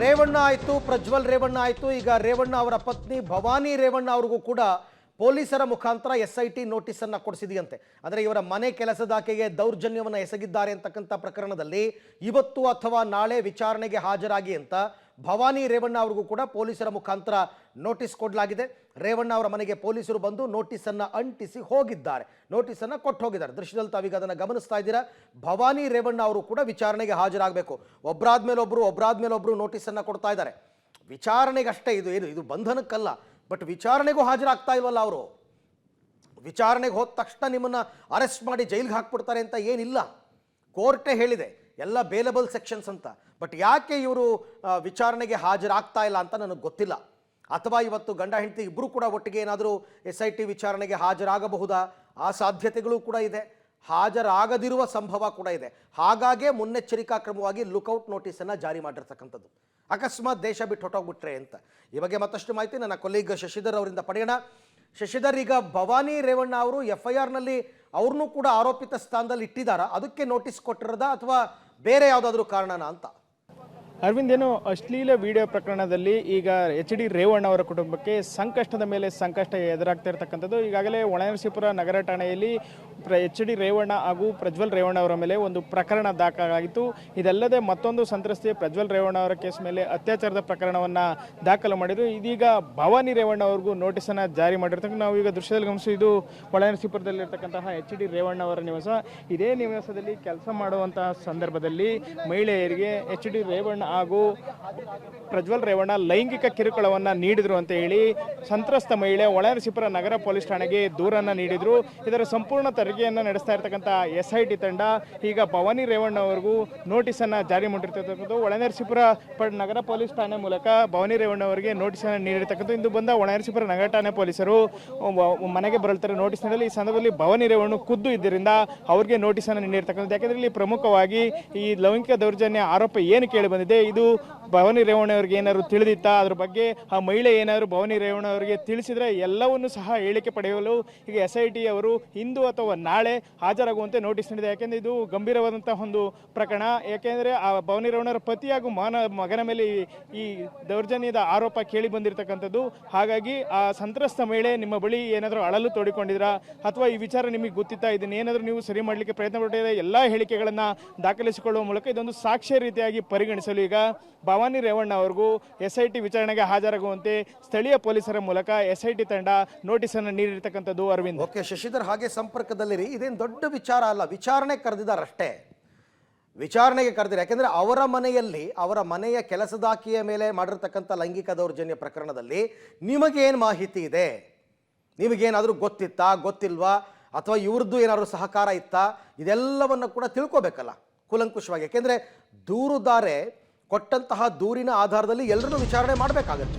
ರೇವಣ್ಣ ಆಯಿತು, ಪ್ರಜ್ವಲ್ ರೇವಣ್ಣ ಆಯಿತು. ಈಗ ರೇವಣ್ಣ ಅವರ ಪತ್ನಿ ಭವಾನಿ ರೇವಣ್ಣ ಅವ್ರಿಗೂ ಕೂಡ ಪೊಲೀಸರ ಮುಖಾಂತರ SIT ನೋಟಿಸನ್ನು ಕೊಡಿಸಿದೆಯಂತೆ. ಅಂದರೆ ಇವರ ಮನೆ ಕೆಲಸದಾಕೆಗೆ ದೌರ್ಜನ್ಯವನ್ನು ಎಸಗಿದ್ದಾರೆ ಅಂತಕ್ಕಂಥ ಪ್ರಕರಣದಲ್ಲಿ ಇವತ್ತು ಅಥವಾ ನಾಳೆ ವಿಚಾರಣೆಗೆ ಹಾಜರಾಗಿ ಅಂತ ಭವಾನಿ ರೇವಣ್ಣ ಅವ್ರಿಗೂ ಕೂಡ ಪೊಲೀಸರ ಮುಖಾಂತರ ನೋಟಿಸ್ ಕೊಡಲಾಗಿದೆ. ರೇವಣ್ಣ ಅವರ ಮನೆಗೆ ಪೊಲೀಸರು ಬಂದು ನೋಟಿಸನ್ನು ಅಂಟಿಸಿ ಹೋಗಿದ್ದಾರೆ, ನೋಟಿಸನ್ನು ಕೊಟ್ಟು ಹೋಗಿದ್ದಾರೆ. ದೃಶ್ಯದಲ್ಲಿ ತಾವೀಗ ಅದನ್ನು ಗಮನಿಸ್ತಾ ಇದ್ದೀರಾ. ಭವಾನಿ ರೇವಣ್ಣ ಅವರು ಕೂಡ ವಿಚಾರಣೆಗೆ ಹಾಜರಾಗಬೇಕು. ಒಬ್ಬರಾದ್ಮೇಲೊಬ್ಬರು ನೋಟಿಸನ್ನು ಕೊಡ್ತಾ ಇದ್ದಾರೆ. ವಿಚಾರಣೆಗಷ್ಟೇ ಇದು ಬಂಧನಕ್ಕಲ್ಲ. ಬಟ್ ವಿಚಾರಣೆಗೂ ಹಾಜರಾಗ್ತಾ ಇಲ್ವಲ್ಲ ಅವರು. ವಿಚಾರಣೆಗೆ ಹೋದ ತಕ್ಷಣ ನಿಮ್ಮನ್ನು ಅರೆಸ್ಟ್ ಮಾಡಿ ಜೈಲಿಗೆ ಹಾಕ್ಬಿಡ್ತಾರೆ ಅಂತ ಏನಿಲ್ಲ. ಕೋರ್ಟೇ ಹೇಳಿದೆ ಎಲ್ಲ ಬೇಲಬಲ್ ಸೆಕ್ಷನ್ಸ್ ಅಂತ. ಬಟ್ ಯಾಕೆ ಇವರು ವಿಚಾರಣೆಗೆ ಹಾಜರಾಗ್ತಾ ಇಲ್ಲ ಅಂತ ನನಗೆ ಗೊತ್ತಿಲ್ಲ. ಅಥವಾ ಇವತ್ತು ಗಂಡ ಹೆಂಡತಿ ಇಬ್ಬರು ಕೂಡ ಒಟ್ಟಿಗೆ ಏನಾದರೂ SIT ವಿಚಾರಣೆಗೆ ಹಾಜರಾಗಬಹುದಾ? ಆ ಸಾಧ್ಯತೆಗಳು ಕೂಡ ಇದೆ. ಹಾಜರಾಗದಿರುವ ಸಂಭವ ಕೂಡ ಇದೆ. ಹಾಗಾಗೇ ಮುನ್ನೆಚ್ಚರಿಕಾ ಕ್ರಮವಾಗಿ ಲುಕೌಟ್ ನೋಟಿಸನ್ನು ಜಾರಿ ಮಾಡಿರ್ತಕ್ಕಂಥದ್ದು. ಅಕಸ್ಮಾತ್ ದೇಶ ಬಿಟ್ಟು ಹೊಟ್ಟೋಗ್ಬಿಟ್ರೆ ಅಂತ. ಈ ಬಗ್ಗೆ ಮತ್ತಷ್ಟು ಮಾಹಿತಿ ನನ್ನ ಕೊಲೀಗ್ ಶಶಿಧರ್ ಅವರಿಂದ ಪಡೆಯೋಣ. ಶಶಿಧರ್, ಈಗ ಭವಾನಿ ರೇವಣ್ಣ ಅವರು FIRನಲ್ಲಿ ಅವ್ರನ್ನೂ ಕೂಡ ಆರೋಪಿತ ಸ್ಥಾನದಲ್ಲಿ ಇಟ್ಟಿದ್ದಾರಾ? ಅದಕ್ಕೆ ನೋಟಿಸ್ ಕೊಟ್ಟಿರೋದಾ ಅಥವಾ ಬೇರೆ ಯಾವುದಾದ್ರೂ ಕಾರಣನಾ ಅಂತ? ಅರವಿಂದ್, ಏನು ಅಶ್ಲೀಲ ವಿಡಿಯೋ ಪ್ರಕರಣದಲ್ಲಿ ಈಗ HD ರೇವಣ್ಣ ಅವರ ಕುಟುಂಬಕ್ಕೆ ಸಂಕಷ್ಟದ ಮೇಲೆ ಸಂಕಷ್ಟ ಎದುರಾಗ್ತಾ ಇರತಕ್ಕಂಥದ್ದು. ಈಗಾಗಲೇ ಹೊಳೆನರಸೀಪುರ ನಗರ ಠಾಣೆಯಲ್ಲಿ HD ರೇವಣ್ಣ ಹಾಗೂ ಪ್ರಜ್ವಲ್ ರೇವಣ್ಣ ಅವರ ಮೇಲೆ ಒಂದು ಪ್ರಕರಣ ದಾಖಲಾಗಿತ್ತು. ಇದಲ್ಲದೆ ಮತ್ತೊಂದು ಸಂತ್ರಸ್ತೆ ಪ್ರಜ್ವಲ್ ರೇವಣ್ಣ ಅವರ ಕೇಸ್ ಮೇಲೆ ಅತ್ಯಾಚಾರದ ಪ್ರಕರಣವನ್ನು ದಾಖಲು ಮಾಡಿದ್ರು. ಇದೀಗ ಭವಾನಿ ರೇವಣ್ಣ ಅವ್ರಿಗೂ ನೋಟಿಸನ್ನು ಜಾರಿ ಮಾಡಿರ್ತಕ್ಕ ನಾವು ಈಗ ದೃಶ್ಯದಲ್ಲಿ ಗಮನಿಸಿ, ಇದು ಹೊಳೆನರಸೀಪುರದಲ್ಲಿರ್ತಕ್ಕಂತಹ HD ರೇವಣ್ಣ ಅವರ ನಿವಾಸ. ಇದೇ ನಿವಾಸದಲ್ಲಿ ಕೆಲಸ ಮಾಡುವಂತಹ ಸಂದರ್ಭದಲ್ಲಿ ಮಹಿಳೆಯರಿಗೆ HD ರೇವಣ್ಣ ಹಾಗೂ ಪ್ರಜ್ವಲ್ ರೇವಣ್ಣ ಲೈಂಗಿಕ ಕಿರುಕುಳವನ್ನು ನೀಡಿದ್ರು ಅಂತ ಹೇಳಿ ಸಂತ್ರಸ್ತ ಮಹಿಳೆ ಹೊಳೆನರಸೀಪುರ ನಗರ ಪೊಲೀಸ್ ಠಾಣೆಗೆ ದೂರನ್ನು ನೀಡಿದ್ರು. ಇದರ ಸಂಪೂರ್ಣ ತನಿಖೆಯನ್ನು ನಡೆಸ್ತಾ ಇರತಕ್ಕಂಥ SIT ತಂಡ ಈಗ ಭವಾನಿ ರೇವಣ್ಣ ಅವರಿಗೂ ನೋಟಿಸನ್ನು ಜಾರಿ ಮಾಡಿರ್ತಕ್ಕಂಥದ್ದು. ಹೊಳೆನರಸೀಪುರ ನಗರ ಪೊಲೀಸ್ ಠಾಣೆ ಮೂಲಕ ಭವಾನಿ ರೇವಣ್ಣ ಅವರಿಗೆ ನೋಟಿಸನ್ನು ನೀಡಿರ್ತಕ್ಕಂಥ. ಇಂದು ಬಂದ ಹೊಳೆನರಸೀಪುರ ನಗರ ಠಾಣೆ ಪೊಲೀಸರು ಮನೆಗೆ ಬರಲ್ತಾರೆ ನೋಟಿಸ್ ನೀಡಲು. ಈ ಸಂದರ್ಭದಲ್ಲಿ ಭವಾನಿ ರೇವಣ್ಣ ಖುದ್ದು ಇದ್ದರಿಂದ ಅವರಿಗೆ ನೋಟಿಸನ್ನು ನೀಡಿರ್ತಕ್ಕಂಥದ್ದು. ಯಾಕೆಂದರೆ ಇಲ್ಲಿ ಪ್ರಮುಖವಾಗಿ ಈ ಲೈಂಗಿಕ ದೌರ್ಜನ್ಯ ಆರೋಪ ಏನು ಕೇಳಿ ಬಂದಿದೆ, ಇದು ಭವಾನಿ ರೇವಣ್ಣ ಅವರಿಗೆ ಏನಾದ್ರು ತಿಳಿದಿತ್ತಾ, ಅದ್ರ ಬಗ್ಗೆ ಆ ಮಹಿಳೆ ಏನಾದ್ರು ಭವಾನಿ ರೇವಣ್ಣ ಅವರಿಗೆ ತಿಳಿಸಿದ್ರೆ ಎಲ್ಲವನ್ನೂ ಸಹ ಹೇಳಿಕೆ ಪಡೆಯಲು ಈಗ SIT ಅವರು ಇಂದು ಅಥವಾ ನಾಳೆ ಹಾಜರಾಗುವಂತೆ ನೋಟಿಸ್ ನೀಡಿದೆ. ಯಾಕೆಂದರೆ ಇದು ಗಂಭೀರವಾದಂತಹ ಒಂದು ಪ್ರಕರಣ. ಯಾಕೆಂದರೆ ಆ ಭವಾನಿ ರೇವಣ್ಣರ ಪತಿ ಹಾಗೂ ಮಗನ ಮೇಲೆ ಈ ದೌರ್ಜನ್ಯದ ಆರೋಪ ಕೇಳಿ ಬಂದಿರತಕ್ಕಂಥದ್ದು. ಹಾಗಾಗಿ ಆ ಸಂತ್ರಸ್ತ ಮಹಿಳೆ ನಿಮ್ಮ ಬಳಿ ಏನಾದರೂ ಅಳಲು ತೋಡಿಕೊಂಡಿದ್ರಾ ಅಥವಾ ಈ ವಿಚಾರ ನಿಮಗೆ ಗೊತ್ತಿತ್ತಾ, ಇದನ್ನ ಏನಾದರೂ ನೀವು ಸರಿ ಮಾಡಲಿಕ್ಕೆ ಪ್ರಯತ್ನ ಪಟ್ಟಿದ್ರೆ ಎಲ್ಲ ಹೇಳಿಕೆಗಳನ್ನು ದಾಖಲಿಸಿಕೊಳ್ಳುವ ಮೂಲಕ ಇದೊಂದು ಸಾಕ್ಷ್ಯ ರೀತಿಯಾಗಿ ಪರಿಗಣಿಸಲು ಈಗ ಭವಾನಿ ರೇವಣ್ಣ ಅವ್ರಿಗೂ SIT ವಿಚಾರಣೆಗೆ ಹಾಜರಾಗುವಂತೆ ಸ್ಥಳೀಯ ಪೊಲೀಸರ ಮೂಲಕ SIT ತಂಡ ನೋಟಿಸನ್ನು ನೀಡಿರ್ತಕ್ಕಂಥದ್ದು. ಅರವಿಂದ್, ಓಕೆ ಶಶಿಧರ್, ಹಾಗೆ ಸಂಪರ್ಕದಲ್ಲಿರಿ. ಇದೇನು ದೊಡ್ಡ ವಿಚಾರ ಅಲ್ಲ, ವಿಚಾರಣೆ ಕರೆದಿದ್ದಾರಷ್ಟೇ. ವಿಚಾರಣೆಗೆ ಕರೆದಿದ್ದಾರೆ. ಯಾಕೆಂದರೆ ಅವರ ಮನೆಯಲ್ಲಿ ಅವರ ಮನೆಯ ಕೆಲಸದಾಕಿಯ ಮೇಲೆ ಮಾಡಿರ್ತಕ್ಕಂಥ ಲೈಂಗಿಕ ದೌರ್ಜನ್ಯ ಪ್ರಕರಣದಲ್ಲಿ ನಿಮಗೇನು ಮಾಹಿತಿ ಇದೆ, ನಿಮಗೇನಾದರೂ ಗೊತ್ತಿತ್ತಾ, ಗೊತ್ತಿಲ್ವಾ, ಅಥವಾ ಇವ್ರದ್ದು ಏನಾದರೂ ಸಹಕಾರ ಇತ್ತಾ, ಇದೆಲ್ಲವನ್ನು ಕೂಡ ತಿಳ್ಕೊಬೇಕಲ್ಲ ಕೂಲಂಕುಷವಾಗಿ. ಯಾಕೆಂದರೆ ದೂರುದಾರೆ ಕೊಟ್ಟಂತಹ ದೂರಿನ ಆಧಾರದಲ್ಲಿ ಎಲ್ಲರನ್ನೂ ವಿಚಾರಣೆ ಮಾಡಬೇಕಾಗತ್ತೆ.